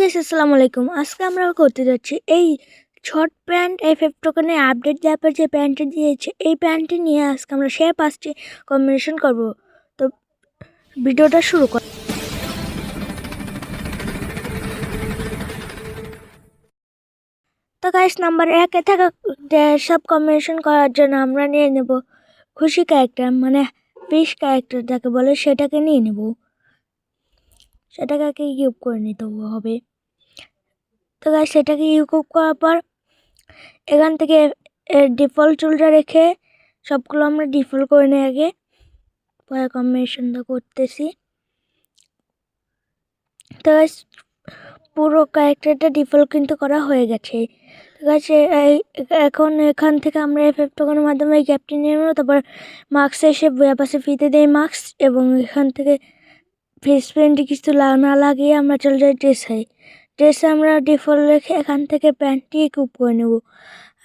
Guys আসসালামু আলাইকুম। আজকে আমরা করতে যাচ্ছি এই শর্ট প্যান্ট এফএফ টোকেনের আপডেট দেওয়ার পর যে প্যান্টটি দিয়েছে এই প্যান্টটি নিয়ে আজকে আমরা সে 5টি কম্বিনেশন করব। তো ভিডিওটা শুরু কর। তো গাইস নাম্বার 1-এ থাকা সব কম্বিনেশন করার জন্য আমরা নিয়ে নেব খুশি ক্যারেক্টার, মানে ফিশ ক্যারেক্টার যাকে বলে, সেটাকে নিয়ে নেব। সেটাকে ইউজ করে নিতে হবে। তো গাইস সেটাকে ইউজ করার পর এখান থেকে ডিফল্ট চুলটা রেখে সবগুলো আমরা ডিফল্ট করে নিই আগে, পরে কম্বিনেশনটা করতেছি। তো পুরো ক্যারেক্টারটা ডিফল্ট কিন্তু করা হয়ে গেছে। ঠিক আছে, এখন এখান থেকে আমরা এফএফ টোকেনের মাধ্যমে এই ক্যাপটি নিয়ে নেব। তারপর মাস্ক এসে পাশে ফিতে দেই মাস্ক, এবং এখান থেকে ফেস পেন্টে কিছু না লাগিয়ে আমরা চলে যাই ড্রেসে আমরা ডিফল্ট রেখে এখান থেকে প্যান্টটি কুপ করে নেব।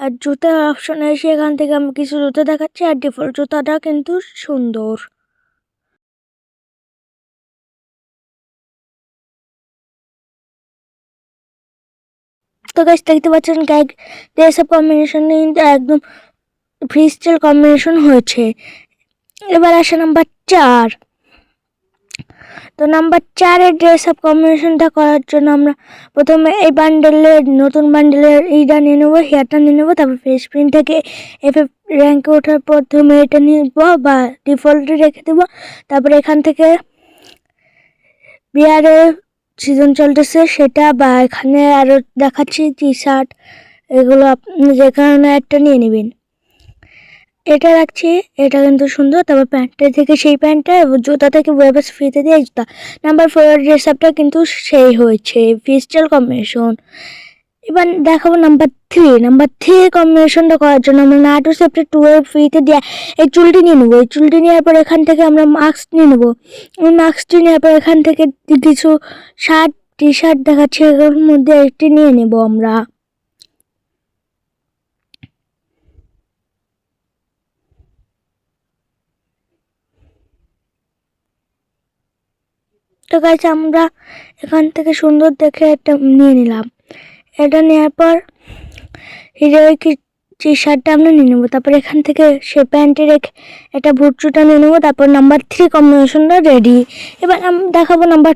আর জুতার অপশনে এসে এখান থেকে আমি কিছু জুতো দেখাচ্ছি, আর ডিফল্ট জুতাটা কিন্তু সুন্দর। তো গাইস দেখতে পাচ্ছেন ড্রেস আপ কম্বিনেশন কিন্তু একদম ফ্রি স্টাইল কম্বিনেশন হয়েছে। এবার আসে নাম্বার 4। তো নাম্বার 4-এর ড্রেস আপ কম্বিনেশনটা করার জন্য আমরা প্রথমে এই নতুন বান্ডেলের এইটা নিয়ে নেবো, হেয়ারটা নিয়ে নেবো। তারপর ফেস প্রিন্ট থেকে এফএফ র্যাঙ্কে ওঠার প্রথমে এটা নিয়ে নেবো বা ডিফল্টে রেখে দেবো। তারপরে এখান থেকে বিয়ারের সিজন চলতেছে সেটা, বা এখানে আরও দেখাচ্ছি টি শার্ট, এগুলো আপনি যেখানে একটা নিয়ে নেবেন। এটা রাখছি, এটা কিন্তু সুন্দর। তারপর প্যান্টটা থেকে সেই প্যান্টটা, এবং জুতা থেকে ওয়েবাস ফিতে দিয়ে জুতা। নাম্বার 4-এর ড্রেস আপটা কিন্তু সেই হয়েছে ফিস্টাল কম্বিনেশন। এবার দেখাবো নাম্বার 3 কম্বিনেশনটা করার জন্য আমরা নাটু সেপ্টে 2-এর ফ্রিতে দিয়ে এই চুলটি নিয়ে নেবো। এই চুলটি নেওয়ার পর এখান থেকে আমরা মাস্ক নিয়ে নেবো। মাস্কটি নেওয়ার পর এখান থেকে কিছু টি শার্ট দেখাচ্ছি, এর মধ্যে একটি নিয়ে নেব আমরা। তো গাইস আমরা এখান থেকে সুন্দর দেখে একটা নিয়ে নিলাম। এটা নেওয়ার পর হিরোইক টি শার্টটা আমরা নিয়ে নেবো। তারপর এখান থেকে সে প্যান্টে রেখে একটা বুটজুটা নিয়ে নেবো। তারপর নাম্বার 3 কম্বিনেশনটা রেডি। এবার আমি দেখাবো নাম্বার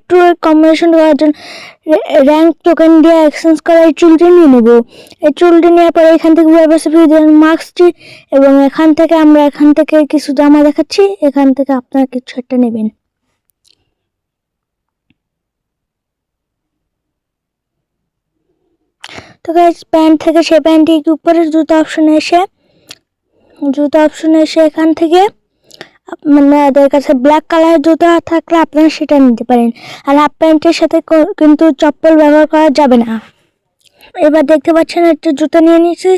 2 এর কম্বিনেশন করার জন্য র্যাঙ্ক টোকেন দিয়ে এক্সচেঞ্জ করা এই চুলটি নিয়ে নেবো। এই চুলটি নেওয়ার পরে এখান থেকে মাস্কটি, এবং এখান থেকে কিছু জামা দেখাচ্ছি, এখান থেকে আপনারা কিছু একটা নেবেন। তো গাইস প্যান্ট থেকে সে প্যান্টটি উপরে জুতো অপশনে এসে এখান থেকে আপনাদের কাছে ব্ল্যাক কালারের জুতো থাকলে আপনারা সেটা নিতে পারেন। আর হাফ প্যান্টের সাথে কিন্তু চপ্পল ব্যবহার করা যাবে না। এবার দেখতে পাচ্ছেন একটা জুতো নিয়ে নিয়েছি।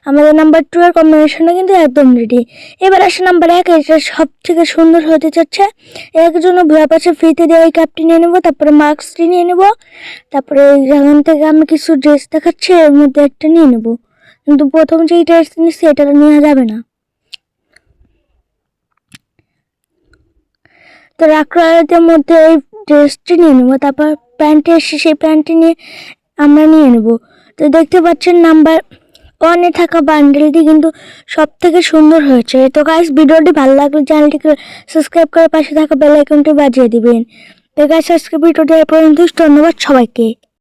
আমাদের নাম্বার 2 এর কম্বিনেশনটা কিন্তু একদম রেডি। এবার আসে নাম্বার 1, এটা সব থেকে সুন্দর হতে যাচ্ছে। এর জন্য ভুয়া পাশে ফ্রিতে দেওয়া এই ক্যাপটি নিয়ে নেবো। তারপরে মাস্কটি নিয়ে নেবো। তারপরে এখান থেকে আমি কিছু ড্রেস দেখাচ্ছি, এর মধ্যে একটা নিয়ে নেবো। কিন্তু প্রথম যেই ড্রেস নিচ্ছি এটা নেওয়া যাবে না। তো রাখরাতের মধ্যে এই ড্রেসটি নিয়ে নেবো। তারপর প্যান্টে এসে সেই প্যান্টটি নিয়ে আমরা নিয়ে নেবো। তো দেখতে পাচ্ছেন নাম্বার 1-এ থাকা বান্ডেলটি কিন্তু সব থেকে সুন্দর হয়েছে। তো গাইস ভিডিওটি ভালো লাগলে চ্যানেলটিকে সাবস্ক্রাইব করে পাশে থাকা বেল আইকনটি বাজিয়ে দিবেন। তো গাইস আজকে ভিডিওটি এই পর্যন্তই। ধন্যবাদ সবাইকে।